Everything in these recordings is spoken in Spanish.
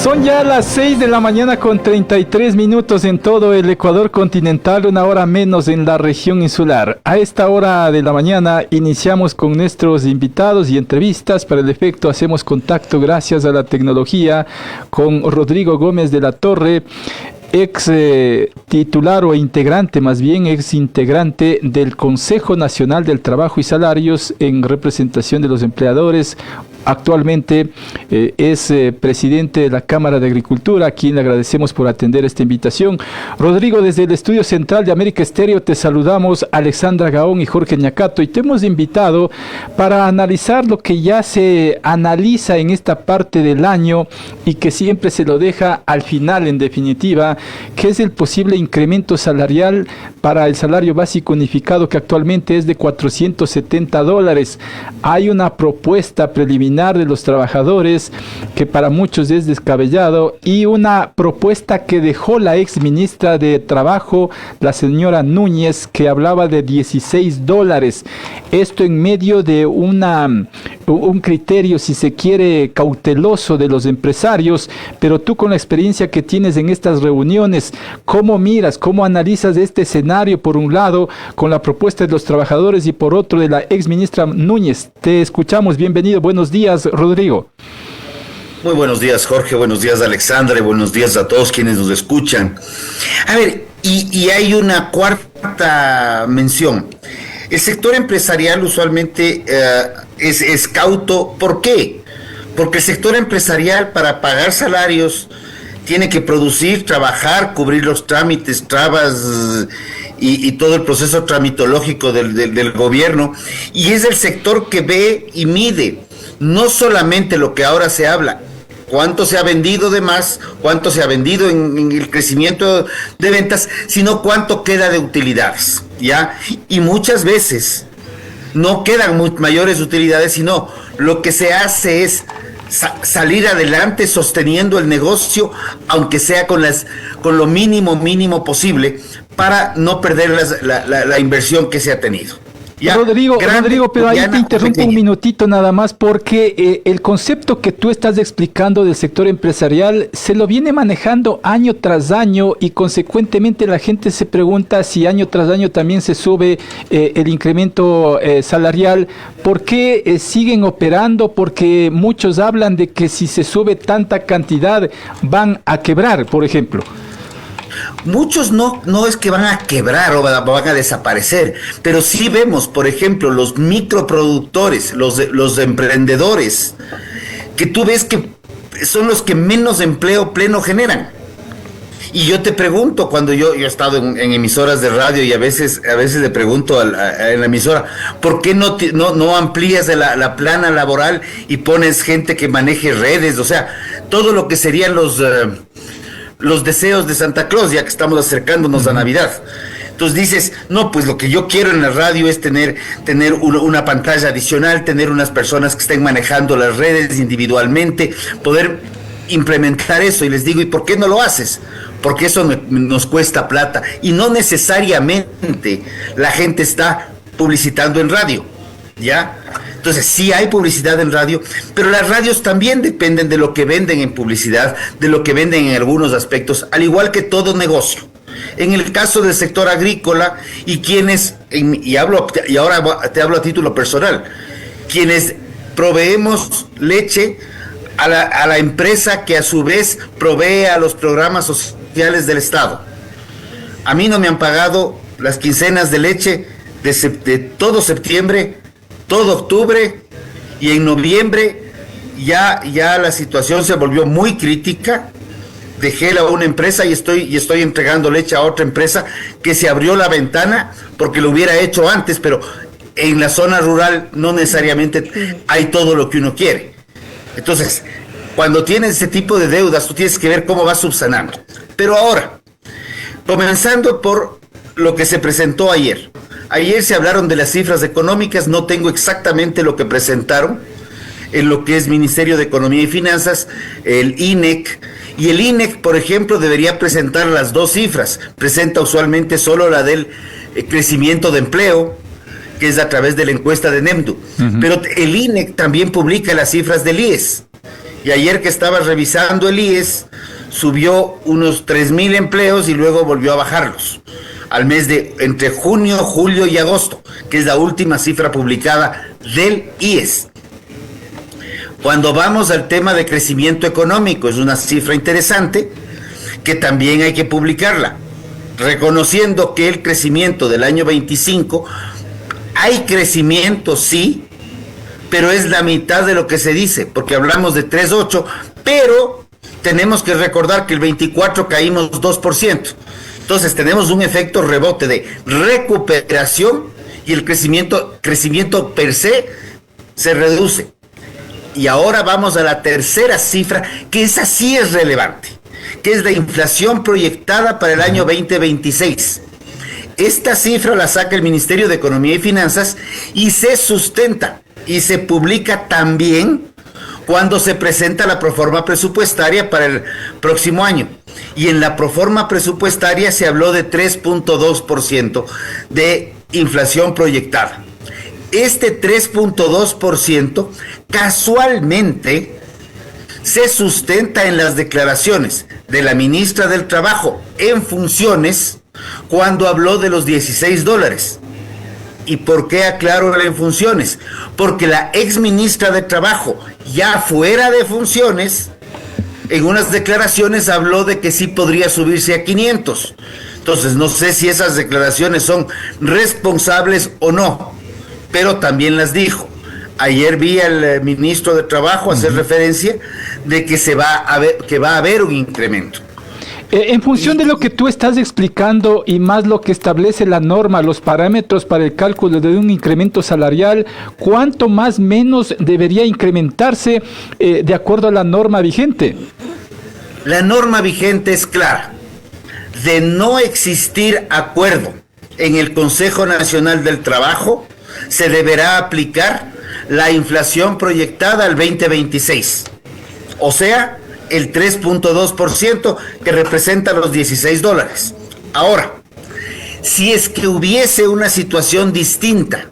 Son ya las 6 de la mañana con 33 minutos en todo el Ecuador continental, una hora menos en la región insular. A esta hora de la mañana iniciamos con nuestros invitados y entrevistas. Para el efecto hacemos contacto gracias a la tecnología con Rodrigo Gómez de la Torre, ex titular o integrante, más bien ex integrante del Consejo Nacional del Trabajo y Salarios en representación de los empleadores. Actualmente es presidente de la Cámara de Agricultura, a quien le agradecemos por atender esta invitación. Rodrigo, desde el estudio central de América Estéreo te saludamos, Alexandra Gaón y Jorge Ñacato, y te hemos invitado para analizar lo que ya se analiza en esta parte del año y que siempre se lo deja al final, en definitiva, que es el posible incremento salarial para el salario básico unificado, que actualmente es de $470. Hay una propuesta preliminar de los trabajadores que para muchos es descabellado, y una propuesta que dejó la ex ministra de Trabajo, la señora Núñez, que hablaba de $16. Esto en medio de un criterio, si se quiere, cauteloso de los empresarios. Pero tú, con la experiencia que tienes en estas reuniones, ¿cómo miras, cómo analizas este escenario, por un lado con la propuesta de los trabajadores y por otro de la ex ministra Núñez? Te escuchamos. Bienvenido. Buenos días, Rodrigo. Muy buenos días, Jorge. Buenos días, Alexandra. Y buenos días a todos quienes nos escuchan. A ver, y hay una cuarta mención. El sector empresarial usualmente es cauto. ¿Por qué? Porque el sector empresarial, para pagar salarios, tiene que producir, trabajar, cubrir los trámites, trabas y todo el proceso tramitológico del gobierno. Y es el sector que ve y mide no solamente lo que ahora se habla, cuánto se ha vendido de más, cuánto se ha vendido en el crecimiento de ventas, sino cuánto queda de utilidades, ¿ya? Y muchas veces no quedan mayores utilidades, sino lo que se hace es salir adelante sosteniendo el negocio, aunque sea con lo mínimo posible, para no perder la inversión que se ha tenido. Ya, Rodrigo, pero ahí te interrumpo un minutito nada más, porque el concepto que tú estás explicando del sector empresarial se lo viene manejando año tras año, y consecuentemente la gente se pregunta si año tras año también se sube el incremento salarial. ¿Por qué siguen operando? Porque muchos hablan de que si se sube tanta cantidad van a quebrar, por ejemplo. Muchos no es que van a quebrar o van a desaparecer, pero sí vemos, por ejemplo, los microproductores, los emprendedores, que tú ves que son los que menos empleo pleno generan. Y yo te pregunto, cuando yo he estado en emisoras de radio, y a veces le pregunto en la emisora, ¿por qué no amplías la plana laboral y pones gente que maneje redes? O sea, todo lo que serían los deseos de Santa Claus, ya que estamos acercándonos a Navidad. Entonces dices, no, pues lo que yo quiero en la radio es tener una pantalla adicional, tener unas personas que estén manejando las redes individualmente, poder implementar eso. Y les digo, ¿y por qué no lo haces? Porque eso nos cuesta plata, y no necesariamente la gente está publicitando en radio, ¿ya? Entonces sí hay publicidad en radio, pero las radios también dependen de lo que venden en publicidad, de lo que venden en algunos aspectos, al igual que todo negocio. En el caso del sector agrícola, y ahora te hablo a título personal, quienes proveemos leche a la empresa que a su vez provee a los programas sociales del Estado. A mí no me han pagado las quincenas de leche de todo septiembre, todo octubre, y en noviembre ya la situación se volvió muy crítica. Dejé a una empresa y estoy entregando leche a otra empresa que se abrió la ventana porque lo hubiera hecho antes, pero en la zona rural no necesariamente hay todo lo que uno quiere. Entonces, cuando tienes ese tipo de deudas, tú tienes que ver cómo vas subsanando. Pero ahora, comenzando por lo que se presentó ayer. Ayer se hablaron de las cifras económicas, no tengo exactamente lo que presentaron en lo que es Ministerio de Economía y Finanzas, el INEC, y el INEC, por ejemplo, debería presentar las dos cifras. Presenta usualmente solo la del crecimiento de empleo, que es a través de la encuesta de NEMDU, pero el INEC también publica las cifras del IES, Y ayer que estaba revisando el IES, subió unos 3,000 empleos y luego volvió a bajarlos al mes de entre junio, julio y agosto, que es la última cifra publicada del IES. Cuando vamos al tema de crecimiento económico, es una cifra interesante que también hay que publicarla, reconociendo que el crecimiento del año 25, hay crecimiento sí, pero es la mitad de lo que se dice, porque hablamos de 3,8, pero tenemos que recordar que el 24 caímos 2%. Entonces tenemos un efecto rebote de recuperación y el crecimiento per se reduce. Y ahora vamos a la tercera cifra, que esa sí es relevante, que es la inflación proyectada para el año 2026. Esta cifra la saca el Ministerio de Economía y Finanzas y se sustenta y se publica también cuando se presenta la proforma presupuestaria para el próximo año. Y en la proforma presupuestaria se habló de 3.2% de inflación proyectada. Este 3.2% casualmente se sustenta en las declaraciones de la ministra del Trabajo en funciones cuando habló de los $16. ¿Y por qué aclaro en funciones? Porque la ex ministra de Trabajo, ya fuera de funciones, en unas declaraciones habló de que sí podría subirse a 500. Entonces no sé si esas declaraciones son responsables o no, pero también las dijo. Ayer vi al ministro de Trabajo hacer referencia de que va a haber un incremento. En función de lo que tú estás explicando y más lo que establece la norma, los parámetros para el cálculo de un incremento salarial, ¿cuánto más menos debería incrementarse de acuerdo a la norma vigente? La norma vigente es clara. De no existir acuerdo en el Consejo Nacional del Trabajo, se deberá aplicar la inflación proyectada al 2026. O sea, el 3.2% que representa los $16. Ahora, si es que hubiese una situación distinta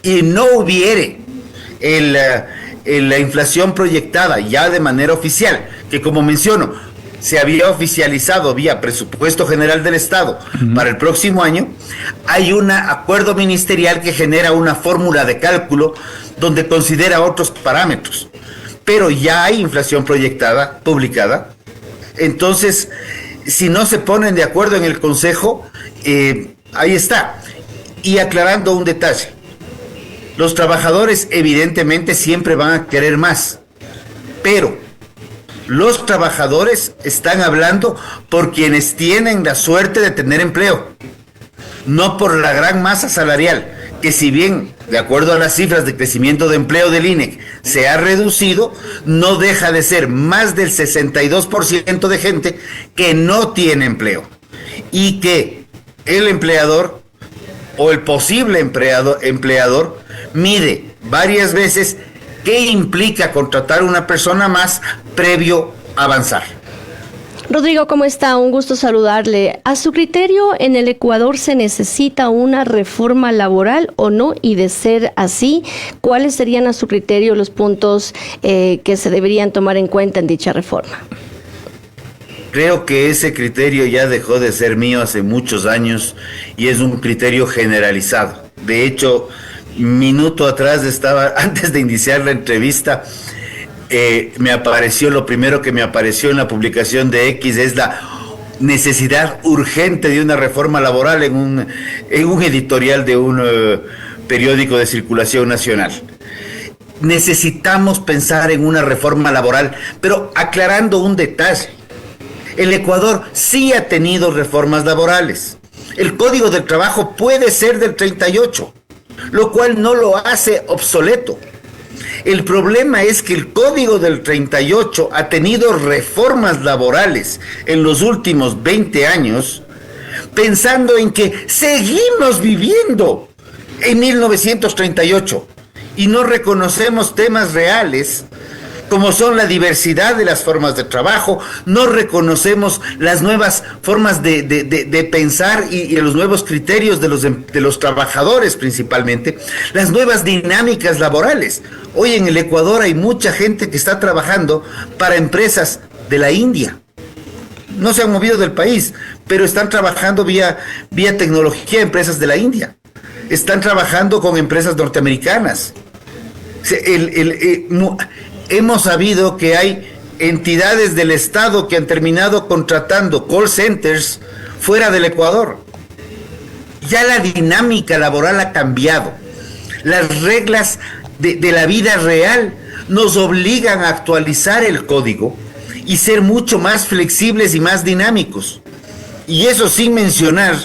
y no hubiere la inflación proyectada ya de manera oficial, que como menciono, se había oficializado vía Presupuesto General del Estado para el próximo año, hay un acuerdo ministerial que genera una fórmula de cálculo donde considera otros parámetros. Pero ya hay inflación proyectada, publicada. Entonces, si no se ponen de acuerdo en el Consejo, ahí está. Y aclarando un detalle, los trabajadores evidentemente siempre van a querer más, pero los trabajadores están hablando por quienes tienen la suerte de tener empleo, no por la gran masa salarial, que si bien, de acuerdo a las cifras de crecimiento de empleo del INEC, se ha reducido, no deja de ser más del 62% de gente que no tiene empleo y que el empleador o el posible empleador mide varias veces qué implica contratar a una persona más previo a avanzar. Rodrigo, ¿cómo está? Un gusto saludarle. A su criterio, ¿en el Ecuador se necesita una reforma laboral o no? Y de ser así, ¿cuáles serían a su criterio los puntos que se deberían tomar en cuenta en dicha reforma? Creo que ese criterio ya dejó de ser mío hace muchos años y es un criterio generalizado. De hecho, minuto atrás antes de iniciar la entrevista, lo primero que me apareció en la publicación de X es la necesidad urgente de una reforma laboral en un editorial de un periódico de circulación nacional. Necesitamos pensar en una reforma laboral, pero aclarando un detalle. El Ecuador sí ha tenido reformas laborales. El Código del Trabajo puede ser del 38, lo cual no lo hace obsoleto. El problema es que el Código del 38 ha tenido reformas laborales en los últimos 20 años, pensando en que seguimos viviendo en 1938 y no reconocemos temas reales como son la diversidad de las formas de trabajo, no reconocemos las nuevas formas de pensar y los nuevos criterios de los trabajadores principalmente, las nuevas dinámicas laborales. Hoy en el Ecuador hay mucha gente que está trabajando para empresas de la India. No se han movido del país, pero están trabajando vía tecnología, empresas de la India. Están trabajando con empresas norteamericanas. Hemos sabido que hay entidades del Estado que han terminado contratando call centers fuera del Ecuador. Ya la dinámica laboral ha cambiado. Las reglas de la vida real nos obligan a actualizar el código y ser mucho más flexibles y más dinámicos. Y eso sin mencionar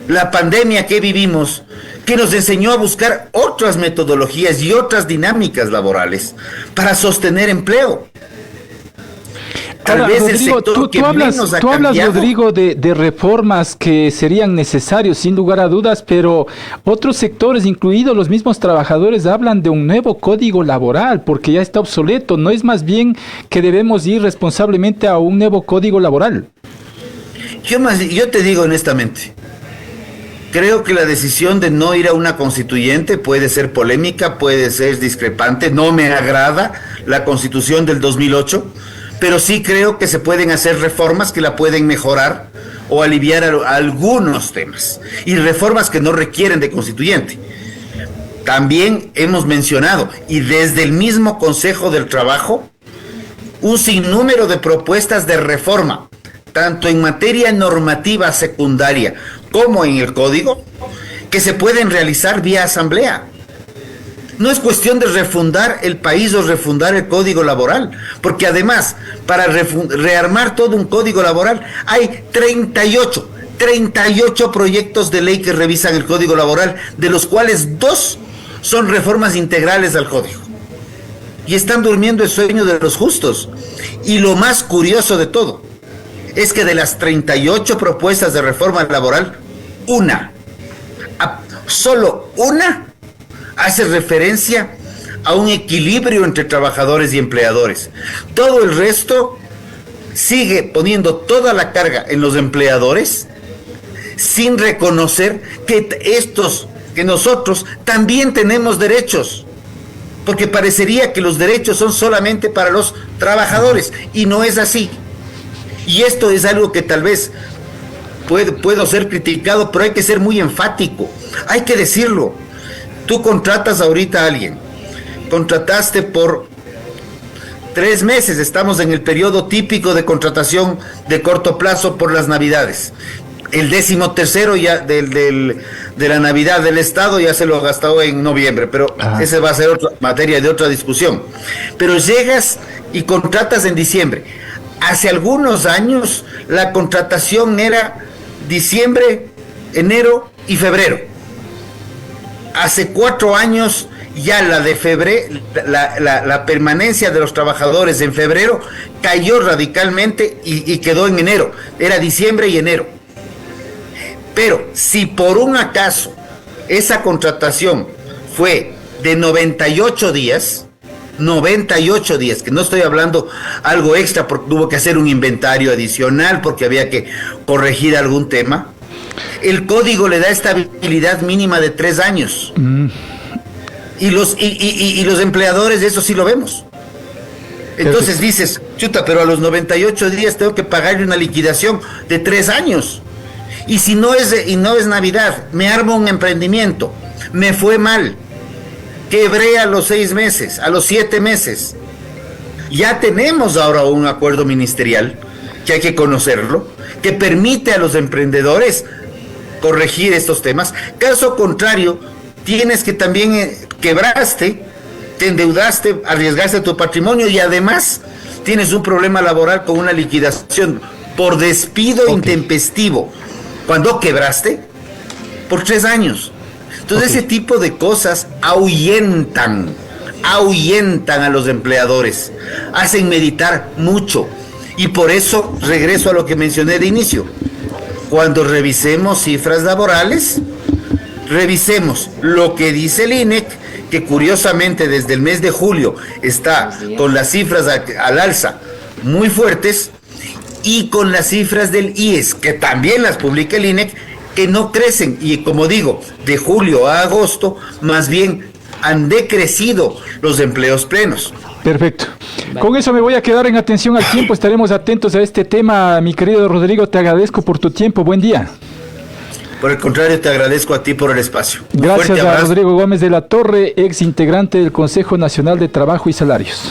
la pandemia que vivimos, que nos enseñó a buscar otras metodologías y otras dinámicas laborales para sostener empleo. Ahora, Rodrigo, tú hablas, Rodrigo, de reformas que serían necesarias, sin lugar a dudas, pero otros sectores, incluidos los mismos trabajadores, hablan de un nuevo código laboral, porque ya está obsoleto. ¿No es más bien que debemos ir responsablemente a un nuevo código laboral? Yo te digo honestamente, creo que la decisión de no ir a una constituyente puede ser polémica, puede ser discrepante, no me agrada la Constitución del 2008, pero sí creo que se pueden hacer reformas que la pueden mejorar o aliviar algunos temas, y reformas que no requieren de constituyente. También hemos mencionado, y desde el mismo Consejo del Trabajo, un sinnúmero de propuestas de reforma, tanto en materia normativa secundaria como en el código, que se pueden realizar vía asamblea. No es cuestión de refundar el país o refundar el código laboral, porque además, para rearmar todo un código laboral, hay 38 proyectos de ley que revisan el código laboral, de los cuales 2 son reformas integrales al código. Y están durmiendo el sueño de los justos. Y lo más curioso de todo es que de las 38 propuestas de reforma laboral, solo una hace referencia a un equilibrio entre trabajadores y empleadores. Todo el resto sigue poniendo toda la carga en los empleadores, sin reconocer que nosotros también tenemos derechos, porque parecería que los derechos son solamente para los trabajadores, y no es así. Y esto es algo que tal vez puedo ser criticado, pero hay que ser muy enfático, hay que decirlo. Tú contratas ahorita a alguien, contrataste por 3 meses, estamos en el periodo típico de contratación de corto plazo por las Navidades. El 13º ya de la Navidad del Estado ya se lo ha gastado en noviembre, pero esa va a ser otra materia de otra discusión. Pero llegas y contratas en diciembre. Hace algunos años la contratación era diciembre, enero y febrero. Hace 4 años ya la de febrero, la permanencia de los trabajadores en febrero cayó radicalmente y quedó en enero. Era diciembre y enero. Pero si por un acaso esa contratación fue de 98 días, que no estoy hablando algo extra porque tuvo que hacer un inventario adicional, porque había que corregir algún tema, el código le da estabilidad mínima de 3 años. Y los empleadores, eso sí lo vemos. Entonces dices, chuta, pero a los 98 días tengo que pagarle una liquidación de 3 años. Y si no es Navidad, me armo un emprendimiento, me fue mal, quebré a los 6 meses, a los 7 meses. Ya tenemos ahora un acuerdo ministerial, que hay que conocerlo, que permite a los emprendedores corregir estos temas. Caso contrario, tienes que también quebraste, te endeudaste, arriesgaste tu patrimonio y además tienes un problema laboral con una liquidación por despido intempestivo cuando quebraste por 3 años. Entonces ese tipo de cosas ahuyentan a los empleadores, hacen meditar mucho, y por eso regreso a lo que mencioné de inicio. Cuando revisemos cifras laborales, revisemos lo que dice el INEC, que curiosamente desde el mes de julio está con las cifras al alza muy fuertes, y con las cifras del IES, que también las publica el INEC, que no crecen, y como digo, de julio a agosto, más bien han decrecido los empleos plenos. Perfecto. Con eso me voy a quedar en atención al tiempo, estaremos atentos a este tema. Mi querido Rodrigo, te agradezco por tu tiempo, buen día. Por el contrario, te agradezco a ti por el espacio. Gracias a Rodrigo Gómez de la Torre, ex integrante del Consejo Nacional de Trabajo y Salarios.